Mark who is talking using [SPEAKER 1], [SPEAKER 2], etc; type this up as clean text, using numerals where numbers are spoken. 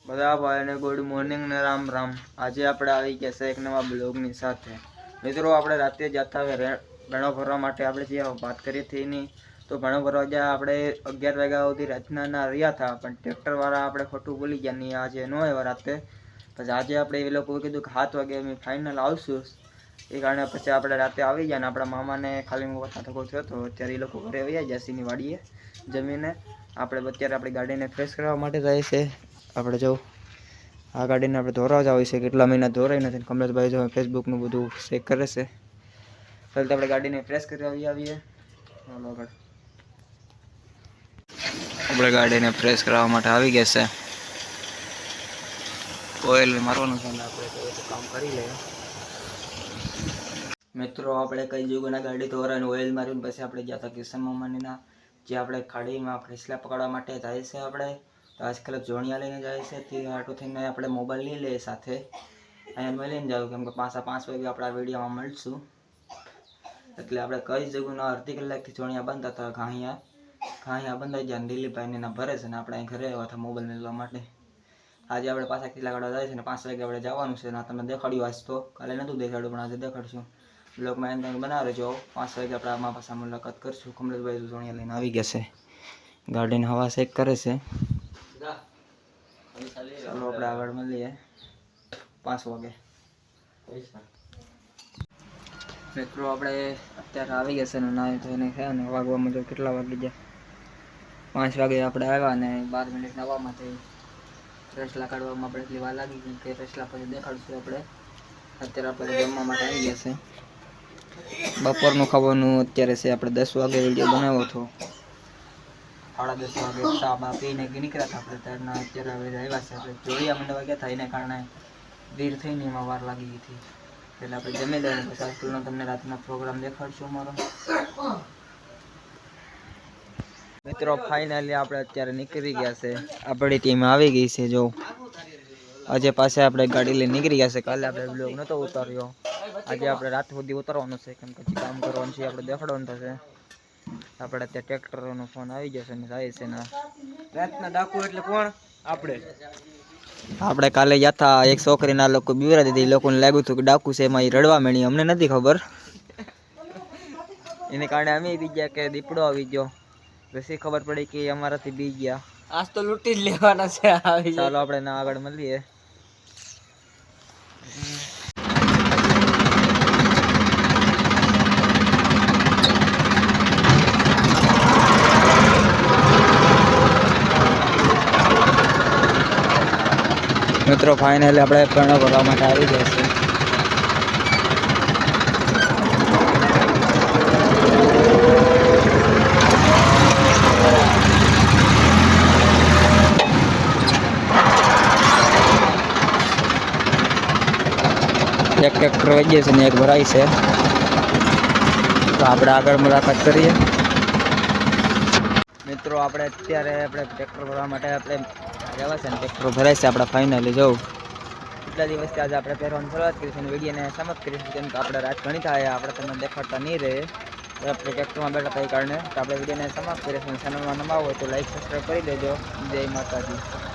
[SPEAKER 1] બધા ભાઈને good morning ને રામ રામ। આજે આપણે આવી ગયા છે એક નવા બ્લોગની સાથે। મિત્રો આપણે રાતે જતા હોય ભેણો ભરવા માટે આપણે જે વાત કરી હતી એની તો ભેણો ભરવા જ્યાં આપણે 11 વાગ્યા સુધી રાતના રહ્યા હતા, પણ ટ્રેક્ટરવાળા આપણે ખોટું બોલી ગયા નહીં, આજે ન આવ્યા રાતે। પછી આજે આપણે એ લોકોએ કીધું કે 7 વાગે અમે ફાઇનલ આવશું, એ કારણે પછી આપણે રાતે આવી ગયા ને આપણા મામાને ખાલી મોટા ધક્કો થયો હતો। અત્યારે એ લોકો ઘરે આવ્યા જસીની વાડીએ જમીને આપણે અત્યારે આપણી ગાડીને ફ્રેશ કરવા માટે જાય છે। આપણે જો આ ગાડીને આપણે ધોરવા જ આવી છે, કેટલા મહિના ધોરાઈ નથી। કમલેશભાઈ જો ફેસબુકનું બધું ચેક કરે છે। ચાલ તો આપણે ગાડીને ફ્રેશ કરી આવીએ। ચાલો આગળ આપણે ગાડીને ફ્રેશ કરવા માટે આવી ગયા છે। ઓઇલ મારવાનું છે ને આપણે તો કામ કરી લઈએ। મિત્રો આપણે કઈ જગ્યાના ગાડી ધોરાને ઓઇલ મારીને પછી આપણે ગયા હતા કિશન મામાનીના, જે આપણે ખાડીમાં ફેસલા પકડવા માટે જાય છે। આપણે તો આજકાલ જોણિયા લઈને જાય છે, તે આટો થઈને આપણે મોબાઈલ લઈ લઈએ સાથે, અહીંયા લઈને જાવ કેમ કે 5 વાગે આપણે આ વિડીયોમાં મળશું। એટલે આપણે કઈ જગ્યાના અડધી કલાકથી જોણિયા બંધ હતા, ઘાહિયા બંધાઈ ગયા, દિલીપભાઈને ના ભરે છે ને આપણે અહીં ઘરે આવ્યા હતા મોબાઈલ લેવા માટે। આજે આપણે પાછા કિલ્લા કાઢવા જાય છે ને 5 વાગે આપણે જવાનું છે ને તમને દેખાડ્યું આજ, તો કાલે નહોતું દેખાડ્યું પણ આજે દેખાડશું। બ્લોગમાં એમ તમે બનાવે જો 5 વાગે આપણે આમાં પાછા મુલાકાત કરશું। કમલેશભાઈ જોણિયા લઈને આવી ગયા છે, ગાડીને હવા ચેક કરે છે। ચાલો આપણે આગળ મળીએ 5 વાગે। મિત્રો આપણે અત્યારે આવી ગયા છે ને નાહી ધોઈને થયા ને વાગવામાં જો કેટલા વાગી ગયા, 5 વાગે આપણે આવ્યા ને 12 મિનિટ નવામાંથી ફેસલા કાઢવામાં આપણે એટલી વાર લાગી ગઈ કે ફેસલા પછી દેખાડશું આપણે। અત્યારે આપણે જમવા માટે આવી ગયા છે, બપોરનું ખાવાનું અત્યારે છે આપણે 10 વાગે વિડીયો બનાવ્યો હતો, 10:30 વાગે ચા બા પીને નીકળ્યા હતા આપણે ત્યારના। અત્યારે હવે આવ્યા છે આપણે જોડિયા મંડવા ગયા હતા, એને કારણે ભીડ થઈને એમાં વાર લાગી ગઈ હતી, એટલે આપણે જમી લઈને પછી આજકાલનો તમને રાતના પ્રોગ્રામ દેખાડશું અમારો। મિત્રો ફાઇનલી આપણે અત્યારે નીકળી ગયા છે, આપણી ટીમ આવી ગઈ છે। જો આજે પાસે આપણે ગાડી લઈને નીકળી ગયા છે, કાલે આપણે બ્લોગ નહોતો ઉતાર્યો, આજે આપણે રાત સુધી ઉતારવાનું છે કેમ કે કામ કરવાનું છે, આપણે દેખાડવાનું થશે। આપણે ત્યાં ટ્રેક્ટરોનો ફોન આવી જશે ને જાય છે ને રાતના ડાકુ એટલે કોણ આપણે કાલે ગયા હતા, એક છોકરીના લોકો બીવરા દીધી, એ લોકોને લાગ્યું હતું કે ડાકુ છે, એમાં એ રડવા માંડી, અમને નથી ખબર, એને કારણે અમે બી ગયા કે દીપડો આવી ગયો, પછી ખબર પડી કે અમારાથી બી ગયા। આજ તો લૂંટી જ લેવાના છે। ચાલો આપણે ના આગળ મળીએ। મિત્રો ફાઇનલી આપણે ભેણો ભરવા માટે આવી ગયા છે। એક ટ્રેક્ટર વહી છે ને એક ભરાય છે, તો આપણે આગળ મુલાકાત કરીએ। મિત્રો આપણે અત્યારે આપણે ટ્રેક્ટર ભરવા માટે આપણે જવા છે ને ટ્રેક્ટર ભરાય છે આપણે ફાઇનલી જો કેટલા દિવસથી આજે આપણે પહેરવાની શરૂઆત કરીશું અને વિડીયોને સમાપ્ત કરીશું, કેમ કે આપણે રાત ઘણી થાય આપણે તમને દેખાડતા નહીં રહે, આપણે ટ્રેક્ટરમાં બેઠા હતા એ કારણે। તો આપણે વિડીયોને સમાપ્ત કરીશું, ચેનલમાં નવા હોય તો લાઈક સબસ્ક્રાઈબ કરી દેજો। જય માતાજી।